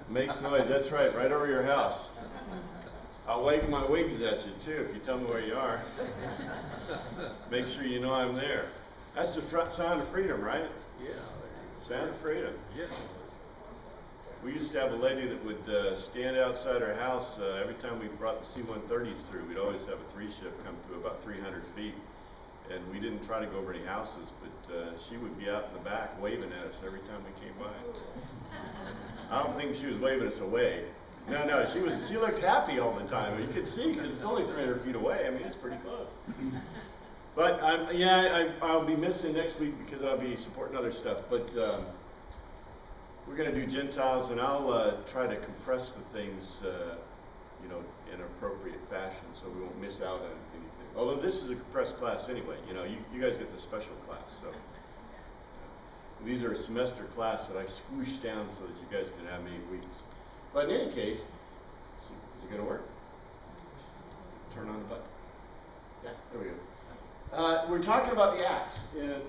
Makes noise, that's right over your house. I'll wave my wings at you too if you tell me where you are. Make sure you know I'm there. That's the sound of freedom, right? Yeah. Sound of freedom. Yeah. We used to have a lady that would stand outside our house every time we brought the C-130s through. We'd always have a three-ship come through about 300 feet. And we didn't try to go over any houses, but she would be out in the back waving at us every time we came by. I don't think she was waving us away. No, she looked happy all the time. You could see because it's only 300 feet away. I mean, it's pretty close. But I'll be missing next week because I'll be supporting other stuff. But we're going to do Gentiles, and I'll try to compress the things, you know, in an appropriate fashion, so we won't miss out on anything. Although this is a compressed class anyway. You know, you guys get the special class. So these are a semester class that I squished down so that you guys can have 8 weeks. But in any case, is it going to work? Turn on the button. Yeah, there we go. We're talking about the Acts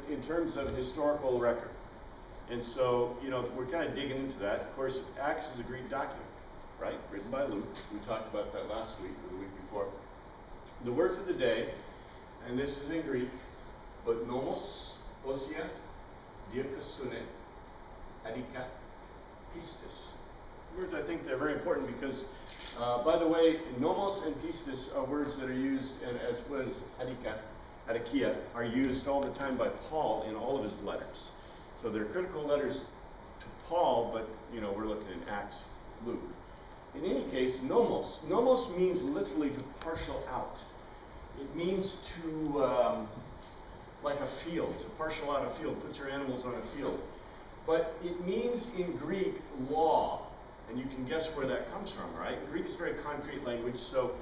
in terms of historical record. And so, you know, we're kind of digging into that. Of course, Acts is a Greek document, right? Written by Luke. We talked about that last week or the week before. The words of the day, and this is in Greek, but nomos, osia, diakosune, adika, pistis. Words, I think they're very important because, by the way, nomos and pistis are words that are used, and as well as adikia, are used all the time by Paul in all of his letters. So they're critical letters to Paul, but, you know, we're looking at Acts, Luke. In any case, nomos. Nomos means literally to parcel out. It means to, like a field, to parcel out a field, put your animals on a field. But it means in Greek, law. And you can guess where that comes from, right? Greek is a very concrete language, so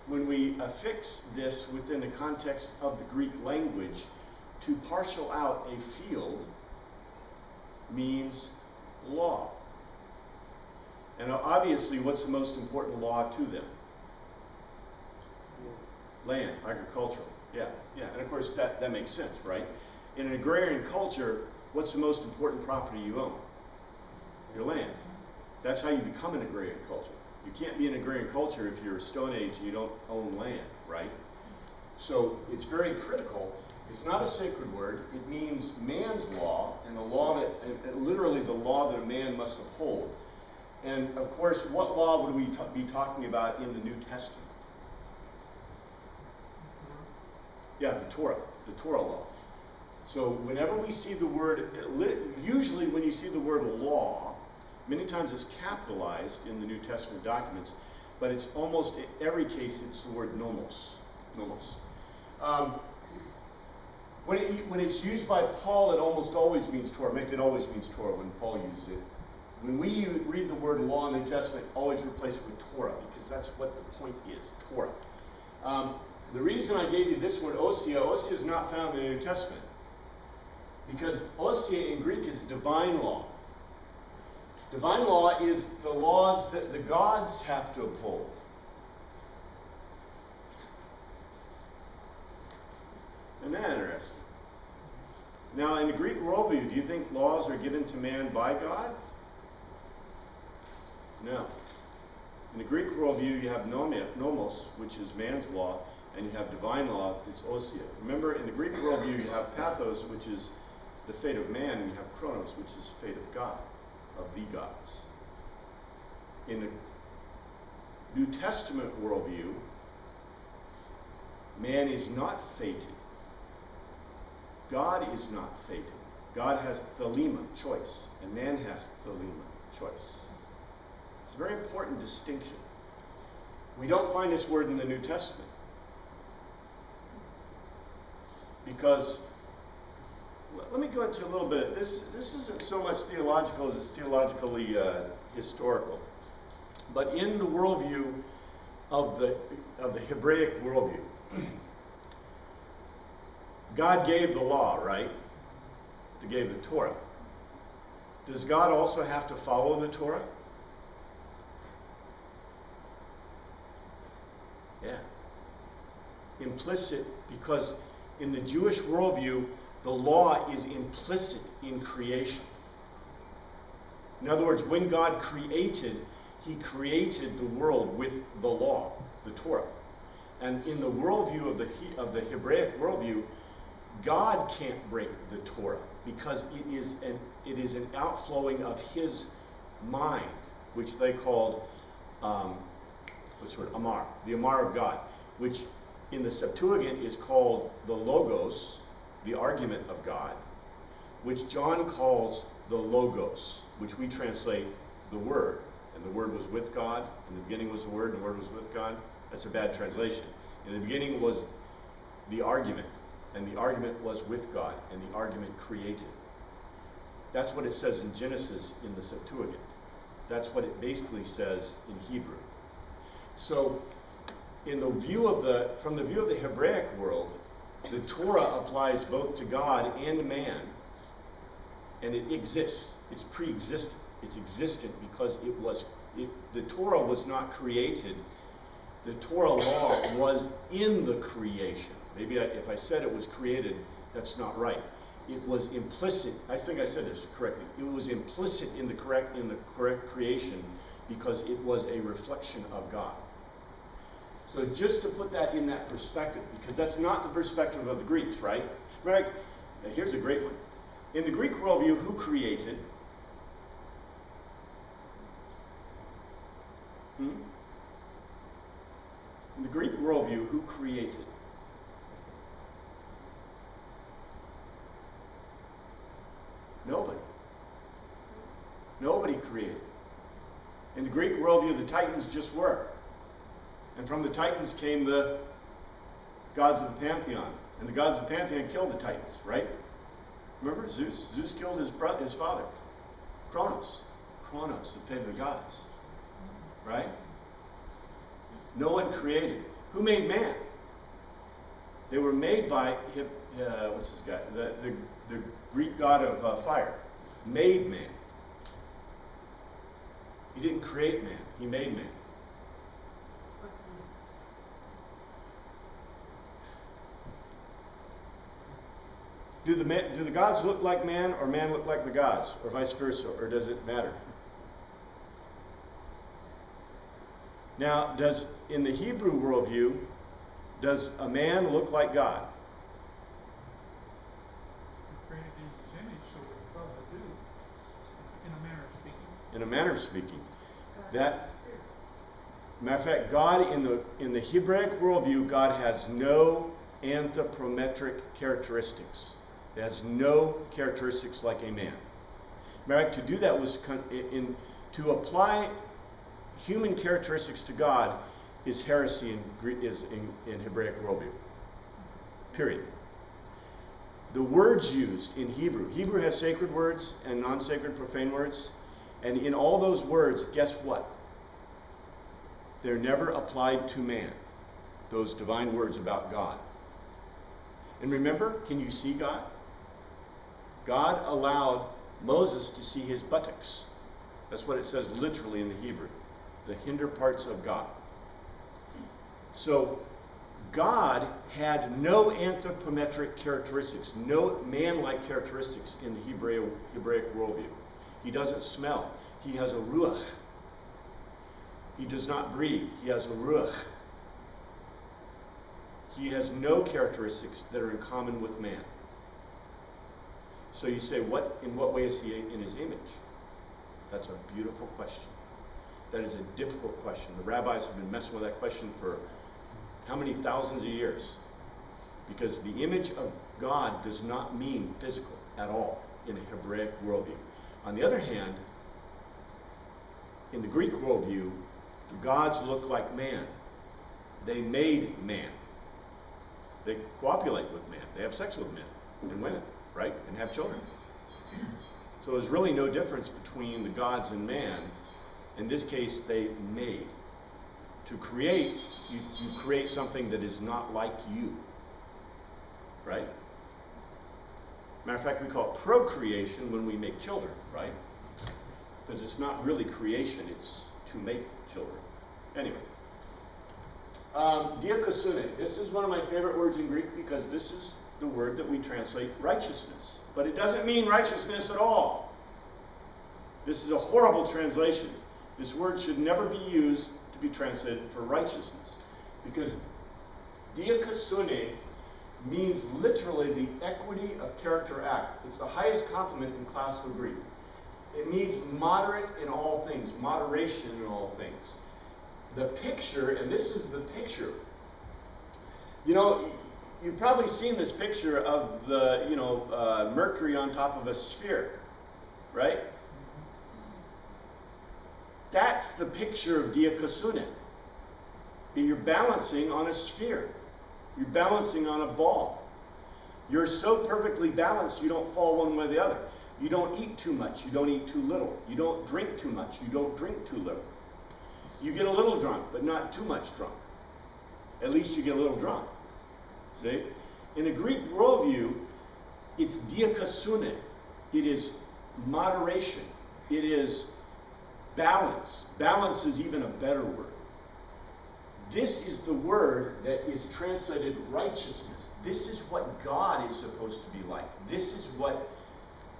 when we affix this within the context of the Greek language, to parcel out a field means law. And obviously, what's the most important law to them? Land, agricultural. Yeah. And of course, that makes sense, right? In an agrarian culture, what's the most important property you own? Your land. That's how you become an agrarian culture. You can't be an agrarian culture if you're Stone Age and you don't own land, right? So it's very critical. It's not a sacred word. It means man's law, and the law that, literally the law that a man must uphold. And of course, what law would we be talking about in the New Testament? Yeah, the Torah law. So whenever we see the word, usually when you see the word law, many times it's capitalized in the New Testament documents, but it's almost in every case it's the word nomos. Nomos. When it's used by Paul, it almost always means Torah. In fact, it always means Torah when Paul uses it. When we read the word law in the New Testament, always replace it with Torah, because that's what the point is, Torah. The reason I gave you this word, osia is not found in the New Testament. Because osia in Greek is divine law. Divine law is the laws that the gods have to uphold. Isn't that interesting? Now, in the Greek worldview, do you think laws are given to man by God? No. In the Greek worldview, you have nomos, which is man's law, and you have divine law, it's osia. Remember, in the Greek worldview, you have pathos, which is the fate of man, and you have chronos, which is the fate of God, of the gods. In the New Testament worldview, man is not fated. God is not fated. God has thelema, choice, and man has thelema, choice. It's a very important distinction. We don't find this word in the New Testament because, let me go into a little bit. This isn't so much theological as it's theologically historical. But in the worldview of the Hebraic worldview, God gave the law, right? He gave the Torah. Does God also have to follow the Torah? Yeah. Implicit, because in the Jewish worldview, the law is implicit in creation. In other words, when God created, he created the world with the law, the Torah. And in the worldview of the Hebraic worldview, God can't break the Torah because it is an outflowing of his mind, which they called Amar, the Amar of God, which in the Septuagint is called the Logos, the argument of God, which John calls the Logos, which we translate the Word. And the Word was with God. In the beginning was the Word, and the Word was with God. That's a bad translation. In the beginning was the argument, and the argument was with God, and the argument created. That's what it says in Genesis in the Septuagint. That's what it basically says in Hebrew. So, from the view of the Hebraic world, the Torah applies both to God and man, and it exists. It's pre-existent. It's existent because the Torah was not created. The Torah law was in the creation. Maybe if I said it was created, that's not right. It was implicit. I think I said this correctly. It was implicit in the correct creation because it was a reflection of God. So just to put that in that perspective, because that's not the perspective of the Greeks, right? Right? Now here's a great one. In the Greek worldview, who created? In the Greek worldview, who created? Nobody. Nobody created. In the Greek worldview, the Titans just were. And from the Titans came the gods of the Pantheon. And the gods of the Pantheon killed the Titans, right? Remember Zeus? Zeus killed his father, Kronos. Kronos, the fate of the gods. Right? No one created. Who made man? They were made by, what's this guy? The Greek god of fire. Made man. He didn't create man. He made man. Do the gods look like man, or man look like the gods, or vice versa, or does it matter? Now, in the Hebrew worldview, does a man look like God? Created in his image, so we probably do, in a manner of speaking. In a manner of speaking. Matter of fact, God in the Hebraic worldview, God has no anthropometric characteristics. It has no characteristics like a man. Matter of fact, to do that was to apply human characteristics to God is heresy in Hebraic worldview. Period. The words used in Hebrew has sacred words and non-sacred profane words, and in all those words, guess what? They're never applied to man, those divine words about God. And remember, can you see God? God allowed Moses to see his buttocks. That's what it says literally in the Hebrew. The hinder parts of God. So God had no anthropometric characteristics, no man-like characteristics in the Hebraic worldview. He doesn't smell. He has a ruach. He does not breathe. He has a ruach. He has no characteristics that are in common with man. So you say, in what way is he in his image? That's a beautiful question. That is a difficult question. The rabbis have been messing with that question for how many thousands of years? Because the image of God does not mean physical at all in a Hebraic worldview. On the other hand, in the Greek worldview, the gods look like man. They made man. They copulate with man. They have sex with men and women, right? And have children. So there's really no difference between the gods and man. In this case, they made. To create, you create something that is not like you. Right? Matter of fact, we call it procreation when we make children, right? Because it's not really creation, it's to make children. Anyway. Diakosune. This is one of my favorite words in Greek because this is the word that we translate righteousness. But it doesn't mean righteousness at all. This is a horrible translation. This word should never be used to be translated for righteousness. Because dikaiosune means literally the equity of character act. It's the highest compliment in classical Greek. It means moderate in all things, moderation in all things. The picture, and this is the picture. You know, you've probably seen this picture of the, Mercury on top of a sphere, right? That's the picture of dikaiosune. You're balancing on a sphere. You're balancing on a ball. You're so perfectly balanced you don't fall one way or the other. You don't eat too much. You don't eat too little. You don't drink too much. You don't drink too little. You get a little drunk, but not too much drunk. At least you get a little drunk. See? In a Greek worldview, it's dikaiosune. It is moderation. It is balance. Balance is even a better word. This is the word that is translated righteousness. This is what God is supposed to be like. This is what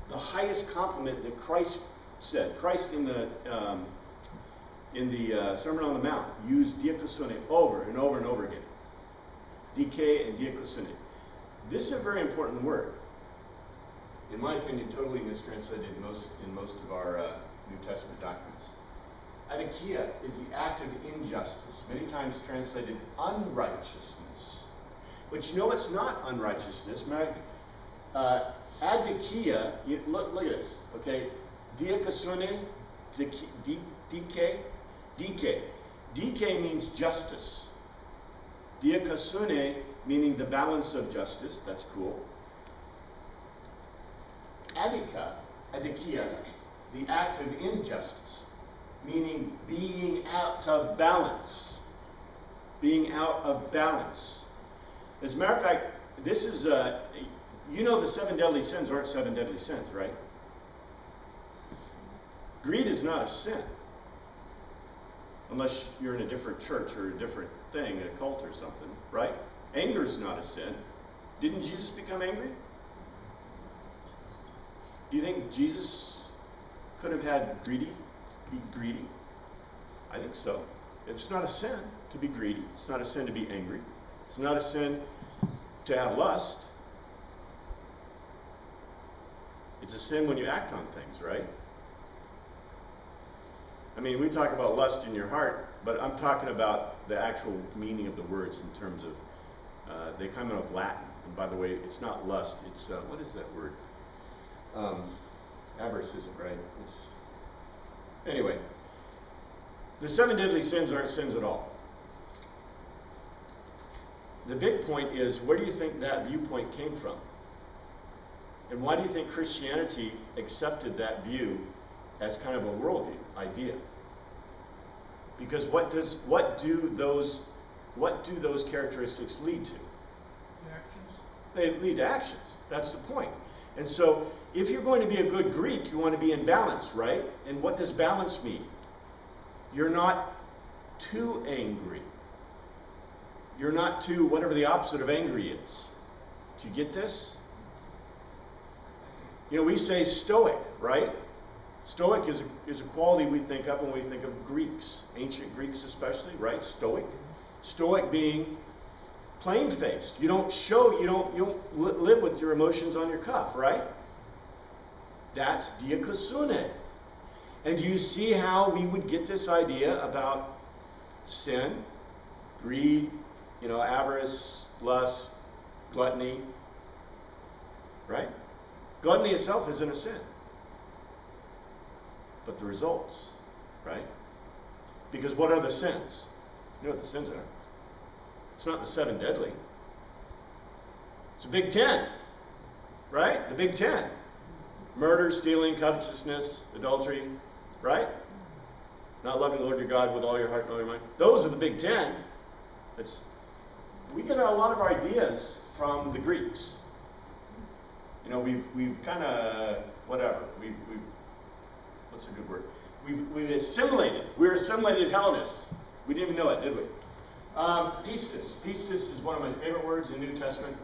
the highest compliment that Christ said. Christ in the Sermon on the Mount used dikaiosune over and over and over again. Dike and dikaiosune. This is a very important word. In my opinion, totally mistranslated in most of our New Testament documents. Adikia is the act of injustice, many times translated unrighteousness. But you know it's not unrighteousness. Adikia, look at this, okay? Dikaiosune, dike. Dike means justice. Dikaiosune meaning the balance of justice, that's cool. Adikia, the act of injustice, meaning being out of balance. Being out of balance. As a matter of fact, this is, you know the 7 deadly sins aren't 7 deadly sins, right? Greed is not a sin. Unless you're in a different church or a different thing, a cult or something, right? Anger is not a sin. Didn't Jesus become angry? Do you think Jesus could have be greedy? I think so. It's not a sin to be greedy. It's not a sin to be angry. It's not a sin to have lust. It's a sin when you act on things, right? I mean, we talk about lust in your heart, but I'm talking about the actual meaning of the words in terms of, they come out of Latin. And by the way, it's not lust, it's, what is that word? Avarice isn't right. Anyway, the 7 deadly sins aren't sins at all. The big point is, where do you think that viewpoint came from? And why do you think Christianity accepted that view as kind of a worldview idea? Because what do those characteristics lead to? The actions. They lead to actions. That's the point. And so, if you're going to be a good Greek, you want to be in balance, right? And what does balance mean? You're not too angry. You're not too, whatever the opposite of angry is. Do you get this? You know, we say stoic, right? Stoic is a quality we think of when we think of Greeks, ancient Greeks especially, right? Stoic. Stoic being plain-faced. You don't live with your emotions on your cuff, right? That's dikaiosune. And do you see how we would get this idea about sin, greed, avarice, lust, gluttony, right? Gluttony itself isn't a sin. But the results, right? Because what are the sins? You know what the sins are. It's not the 7 deadly. It's the Big 10, right? The Big 10. Murder, stealing, covetousness, adultery, right? Not loving the Lord your God with all your heart and all your mind. Those are the Big 10. We get a lot of our ideas from the Greeks. You know, we've kind of, whatever, what's a good word? We've assimilated. We're assimilated Hellenists. We didn't even know it, did we? Pistis. Pistis is one of my favorite words in the New Testament.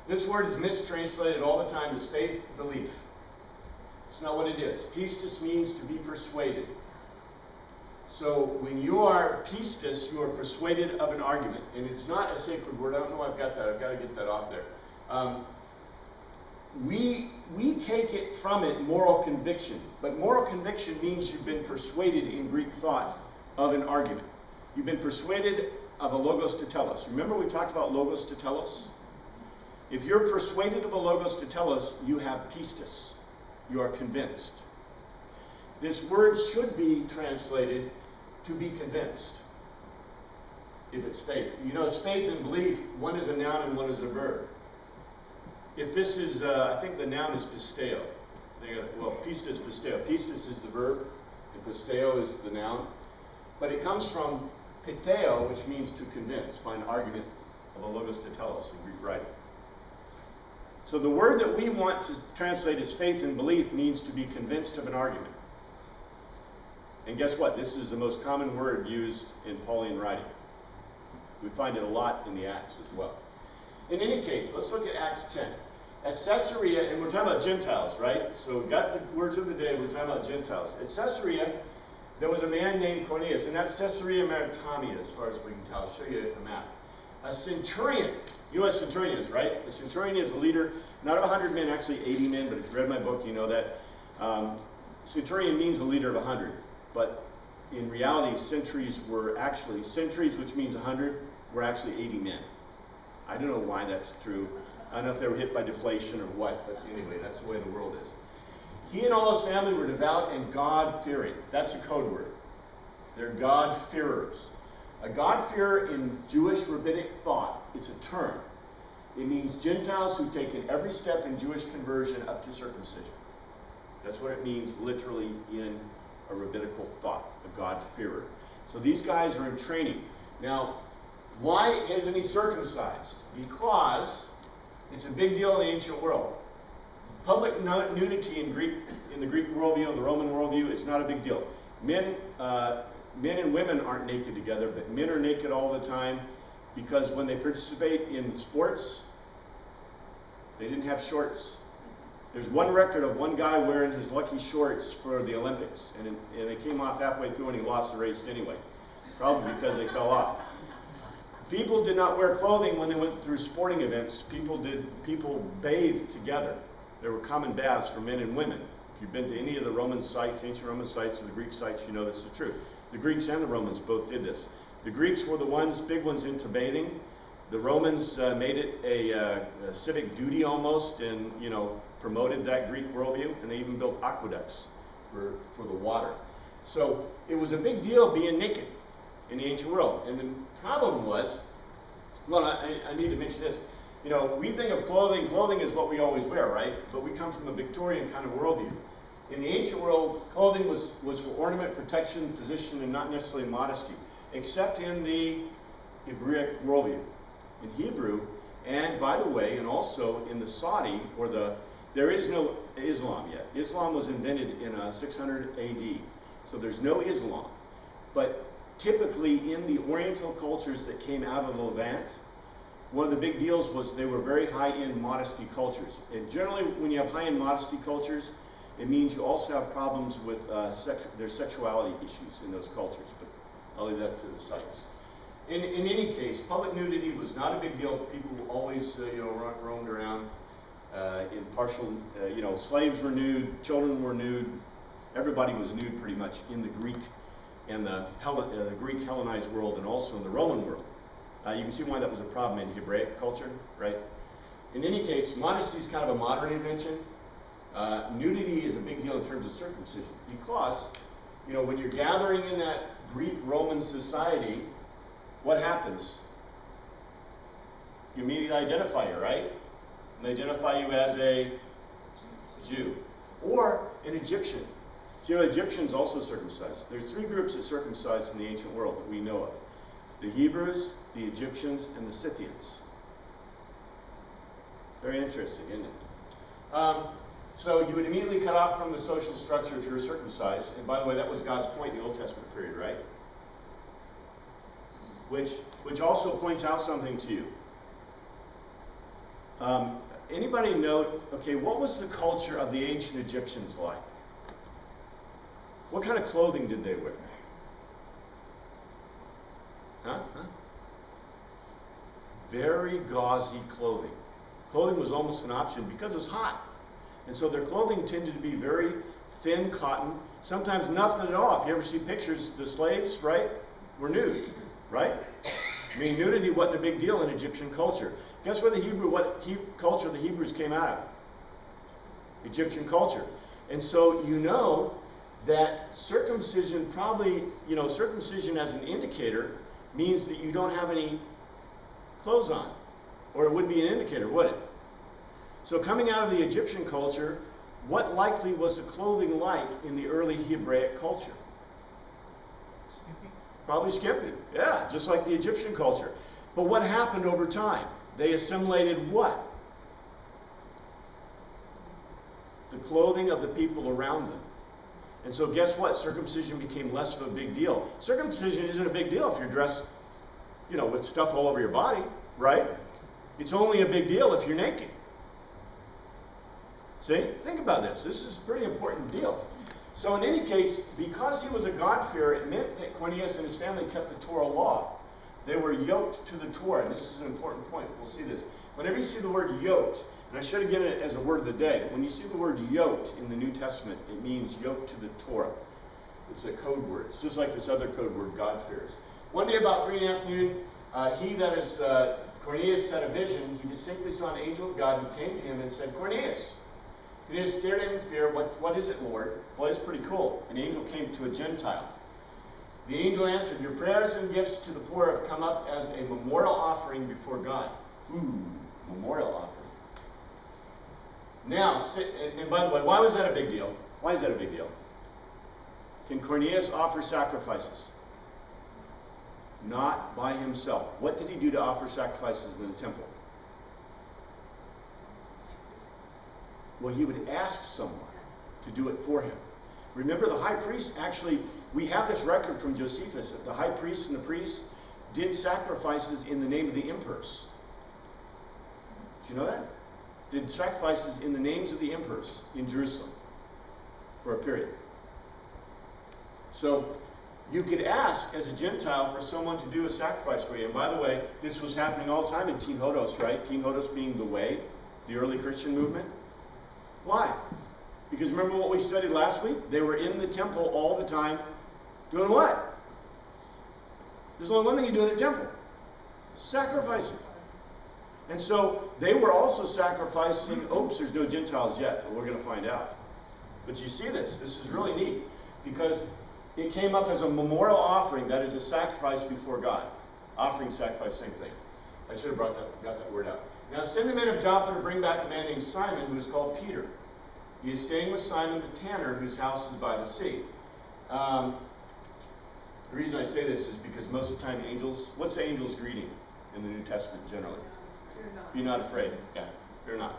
This word is mistranslated all the time as faith, belief. It's not what it is. Pistis means to be persuaded. So when you are pistis, you are persuaded of an argument. And it's not a sacred word. I don't know I've got that. I've got to get that off there. We take it from it moral conviction. But moral conviction means you've been persuaded in Greek thought of an argument. You've been persuaded of a logos tetelos. Remember we talked about logos tetelos? If you're persuaded of a logos tetelos, you have pistis. You are convinced. This word should be translated to be convinced, if it's faith. You know, it's faith and belief. One is a noun and one is a verb. If this is, I think the noun is pisteo. Well, pistis, pisteo. Pistis is the verb, and pisteo is the noun. But it comes from piteo, which means to convince, by an argument of a logos tetelos in Greek writing. So the word that we want to translate as faith and belief means to be convinced of an argument. And guess what? This is the most common word used in Pauline writing. We find it a lot in the Acts as well. In any case, let's look at Acts 10. At Caesarea, and we're talking about Gentiles, right? So we've got the words of the day, we're talking about Gentiles. At Caesarea, there was a man named Cornelius, and that's Caesarea Maritimea, as far as we can tell. I'll show you a map. A centurion. You know what a centurion is, right? A centurion is a leader, not of 100 men, actually 80 men, but if you read my book, you know that. Centurion means a leader of 100, but in reality, centuries, which means 100, were actually 80 men. I don't know why that's true. I don't know if they were hit by deflation or what, but anyway, that's the way the world is. He and all his family were devout and God-fearing. That's a code word. They're God-fearers. A God-fearer in Jewish rabbinic thought, it's a term. It means Gentiles who've taken every step in Jewish conversion up to circumcision. That's what it means literally in a rabbinical thought, a God-fearer. So these guys are in training. Now, why isn't he circumcised? Because it's a big deal in the ancient world. Public nudity in the Greek worldview and the Roman worldview is not a big deal. Men and women aren't naked together, but men are naked all the time because when they participate in sports, they didn't have shorts. There's one record of one guy wearing his lucky shorts for the Olympics, and they came off halfway through and he lost the race anyway, probably because they fell off. People did not wear clothing when they went through sporting events. People bathed together. There were common baths for men and women. If you've been to any of the Roman sites, ancient Roman sites, or the Greek sites, you know this is true. The Greeks and the Romans both did this. The Greeks were the big ones into bathing. The Romans made it a civic duty almost, and promoted that Greek worldview, and they even built aqueducts for the water. So it was a big deal being naked in the ancient world. And the problem was, well, I need to mention this. We think of clothing is what we always wear, right? But we come from a Victorian kind of worldview. In the ancient world, clothing was for ornament, protection, position, and not necessarily modesty, except in the Hebraic worldview. In Hebrew, and by the way, and also in the Saudi, there is no Islam yet. Islam was invented in 600 AD, so there's no Islam. But typically in the Oriental cultures that came out of the Levant, one of the big deals was they were very high-end modesty cultures. And generally, when you have high-end modesty cultures, it means you also have problems with their sexuality issues in those cultures. But I'll leave that to the sites. In any case, public nudity was not a big deal. People always, roamed around in partial. Slaves were nude, children were nude. Everybody was nude pretty much in the Greek and the Greek Hellenized world, and also in the Roman world. You can see why that was a problem in Hebraic culture, right? In any case, modesty is kind of a modern invention. Nudity is a big deal in terms of circumcision because, when you're gathering in that Greek-Roman society, what happens? You immediately identify you, right? And they identify you as a Jew or an Egyptian. So, Egyptians also circumcised. There's 3 groups that circumcised in the ancient world that we know of. The Hebrews, the Egyptians, and the Scythians. Very interesting, isn't it? So you would immediately cut off from the social structure if you were circumcised. And by the way, that was God's point in the Old Testament period, right? Which also points out something to you. Anybody note, okay, what was the culture of the ancient Egyptians like? What kind of clothing did they wear? Huh? Very gauzy clothing. Clothing was almost an option because it was hot. And so their clothing tended to be very thin cotton, sometimes nothing at all. If you ever see pictures, the slaves, right, were nude, right? I mean, nudity wasn't a big deal in Egyptian culture. Guess where culture the Hebrews came out of? Egyptian culture. And so you know that circumcision probably, circumcision as an indicator means that you don't have any clothes on. Or it would be an indicator, would it? So coming out of the Egyptian culture, what likely was the clothing like in the early Hebraic culture? Skimpy. Probably skimpy. Yeah, just like the Egyptian culture. But what happened over time? They assimilated what? The clothing of the people around them. And so guess what? Circumcision became less of a big deal. Circumcision isn't a big deal if you're dressed, with stuff all over your body, right? It's only a big deal if you're naked. See? Think about this. This is a pretty important deal. So in any case, because he was a God-fearer, it meant that Cornelius and his family kept the Torah law. They were yoked to the Torah. And this is an important point. We'll see this. Whenever you see the word yoked, and I should have given it as a word of the day, when you see the word yoked in the New Testament, it means yoked to the Torah. It's a code word. It's just like this other code word, God-fearers. One day about 3 in the afternoon, Cornelius had a vision. He distinctly saw an angel of God who came to him and said, Cornelius. Cornelius stared at him in fear. What is it, Lord? Well, it's pretty cool. An angel came to a Gentile. The angel answered, your prayers and gifts to the poor have come up as a memorial offering before God. Ooh, memorial offering. Now, and by the way, why was that a big deal? Why is that a big deal? Can Cornelius offer sacrifices? Not by himself. What did he do to offer sacrifices in the temple? Well, he would ask someone to do it for him. Remember, the high priest actually, we have this record from Josephus that the high priest and the priests did sacrifices in the name of the emperors. Did you know that? Did sacrifices in the names of the emperors in Jerusalem for a period. So you could ask as a Gentile for someone to do a sacrifice for you. And by the way, this was happening all the time in Team Hodos, right? Team Hodos being the way, the early Christian movement. Why? Because remember what we studied last week? They were in the temple all the time doing what? There's only one thing you do in a temple. Sacrificing. And so they were also sacrificing. Oops, there's no Gentiles yet, but we're going to find out. But you see this. This is really neat because it came up as a memorial offering, that is a sacrifice before God. Offering, sacrifice, same thing. I should have got that word out. Now send the men of Joppa to bring back a man named Simon, who is called Peter. He is staying with Simon the tanner, whose house is by the sea. The reason I say this is because most of the time angels, what's the angel's greeting in the New Testament generally? Be not afraid. Yeah, fear not.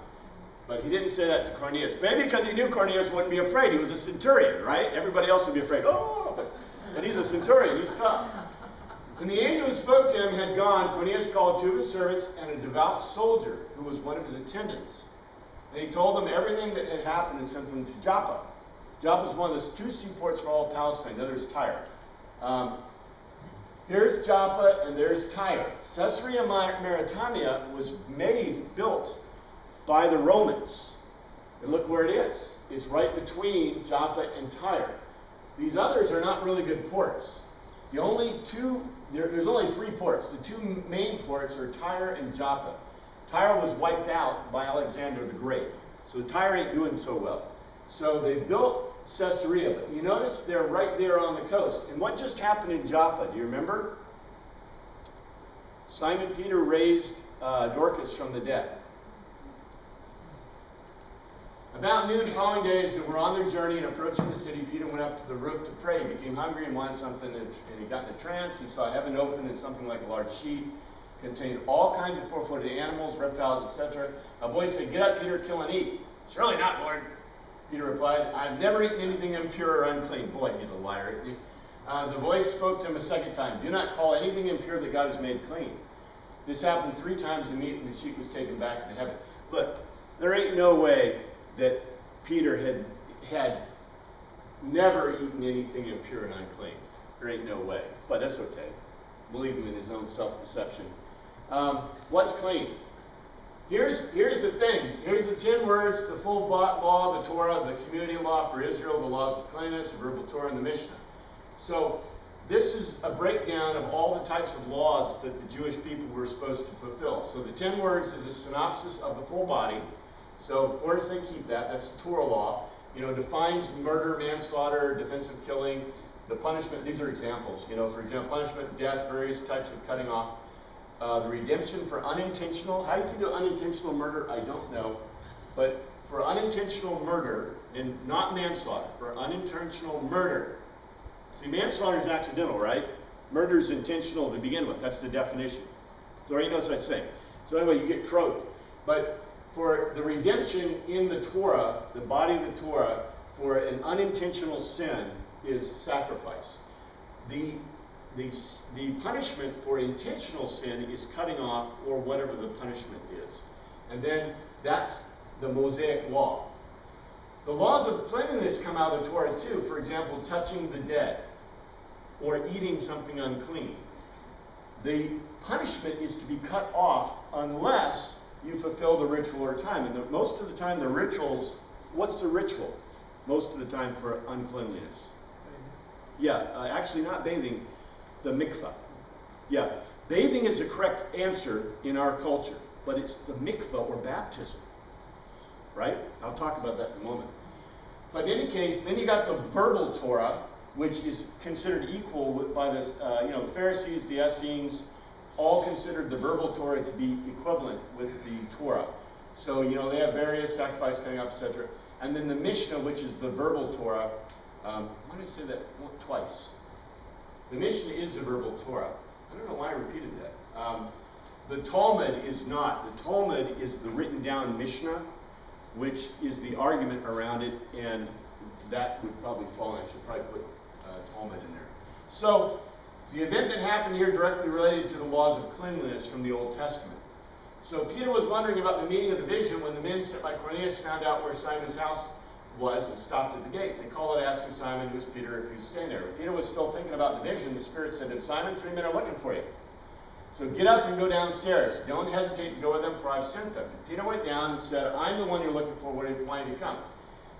But he didn't say that to Cornelius. Maybe because he knew Cornelius wouldn't be afraid. He was a centurion, right? Everybody else would be afraid. Oh, but he's a centurion. He's tough. When the angel who spoke to him had gone, Cornelius called 2 of his servants and a devout soldier who was one of his attendants. And he told them everything that had happened and sent them to Joppa. Joppa is one of those 2 seaports for all of Palestine. The other is Tyre. Here's Joppa and there's Tyre. Caesarea Maritima was built by the Romans. And look where it is. It's right between Joppa and Tyre. These others are not really good ports. There's only 3 ports. The 2 main ports are Tyre and Joppa. Tyre was wiped out by Alexander the Great. So Tyre ain't doing so well. So they built Caesarea, but you notice they're right there on the coast. And what just happened in Joppa? Do you remember? Simon Peter raised Dorcas from the dead. About noon following day, as they were on their journey and approaching the city, Peter went up to the roof to pray. He became hungry and wanted something, and he got in a trance. He saw heaven open and something like a large sheet contained all kinds of 4-footed animals, reptiles, etc. A voice said, "Get up, Peter, kill and eat." "Surely not, Lord." Peter replied, "I've never eaten anything impure or unclean." Boy, he's a liar, isn't he? The voice spoke to him a second time. "Do not call anything impure that God has made clean." This happened 3 times, and immediately the sheet was taken back to heaven. Look, there ain't no way that Peter had never eaten anything impure and unclean. There ain't no way, but that's okay. Believe him in his own self-deception. What's clean? Here's the thing. Here's the 10 words, the full law of the Torah, the community law for Israel, the laws of cleanliness, the verbal Torah, and the Mishnah. So this is a breakdown of all the types of laws that the Jewish people were supposed to fulfill. So the 10 words is a synopsis of the full body. So of course they keep that. That's the Torah law. You know, defines murder, manslaughter, defensive killing, the punishment. These are examples. You know, for example, punishment, death, various types of cutting off. The redemption for unintentional. How you can do unintentional murder, I don't know. But for unintentional murder, and not manslaughter, for unintentional murder. See, manslaughter is accidental, right? Murder is intentional to begin with. That's the definition. So there ain't no such thing. So anyway, you get croaked. But for the redemption in the Torah, the body of the Torah, for an unintentional sin is sacrifice. The punishment for intentional sin is cutting off, or whatever the punishment is. And then that's the Mosaic law. The laws of cleanliness come out of the Torah too. For example, touching the dead or eating something unclean. The punishment is to be cut off unless you fulfill the ritual or time. And most of the time the rituals, what's the ritual? Most of the time for uncleanliness. Yeah, actually not bathing. The mikvah. Yeah, bathing is the correct answer in our culture, but it's the mikvah or baptism, right? I'll talk about that in a moment. But in any case, then you got the verbal Torah, which is considered equal by the Pharisees, the Essenes, all considered the verbal Torah to be equivalent with the Torah. So, you know, they have various sacrifice coming up, etc. And then the Mishnah, which is the verbal Torah. Why did I say that twice? The Mishnah is the verbal Torah. I don't know why I repeated that. The Talmud is not. The Talmud is the written down Mishnah, which is the argument around it, and that would probably fall in. I should probably put Talmud in there. So, the event that happened here directly related to the laws of cleanliness from the Old Testament. So Peter was wondering about the meaning of the vision when the men sent by Cornelius found out where Simon's house was and stopped at the gate. They called out asking Simon, who was Peter, if he was staying there. But Peter was still thinking about the vision. The Spirit said to him, Simon, 3 men are looking for you. So get up and go downstairs. Don't hesitate to go with them, for I've sent them. And Peter went down and said, I'm the one you're looking for. Why have you come?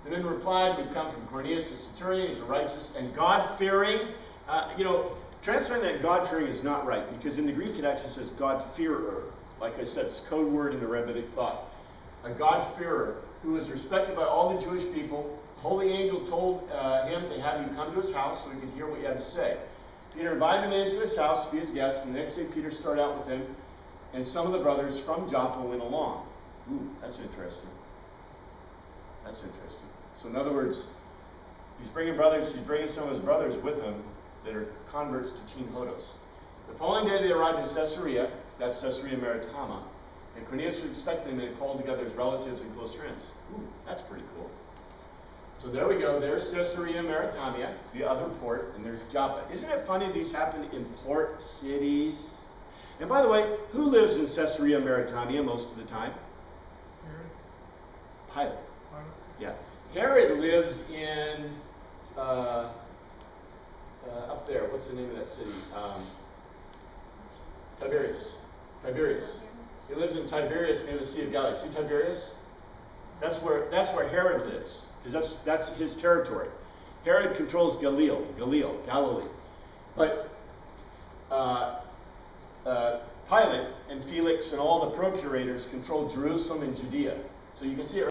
The men replied, we've come from Cornelius the centurion. He's a righteous and God-fearing. Translating that God-fearing is not right, because in the Greek it actually says God-fearer. Like I said, it's a code word in the Rebbitic thought. A God-fearer who is respected by all the Jewish people. The holy angel told him to have you come to his house so he could hear what you had to say. Peter invited him into his house to be his guest, and the next day Peter started out with him, and some of the brothers from Joppa went along. Ooh, that's interesting. That's interesting. So in other words, he's bringing some of his brothers with him that are converts to Teen Hodos. The following day they arrived in Caesarea, that's Caesarea Maritima, and Cornelius was expecting them and had called together his relatives and close friends. Ooh, that's pretty cool. So there we go. There's Caesarea Maritima, the other port, and there's Joppa. Isn't it funny these happen in port cities? And by the way, who lives in Caesarea Maritima most of the time? Herod. Pilate. Yeah. Herod lives in up there. What's the name of that city? Tiberias. Tiberias. He lives in Tiberias near the Sea of Galilee. See Tiberias? That's where Herod lives, because that's his territory. Herod controls Galilee. But Pilate and Felix and all the procurators controlled Jerusalem and Judea. So you can see it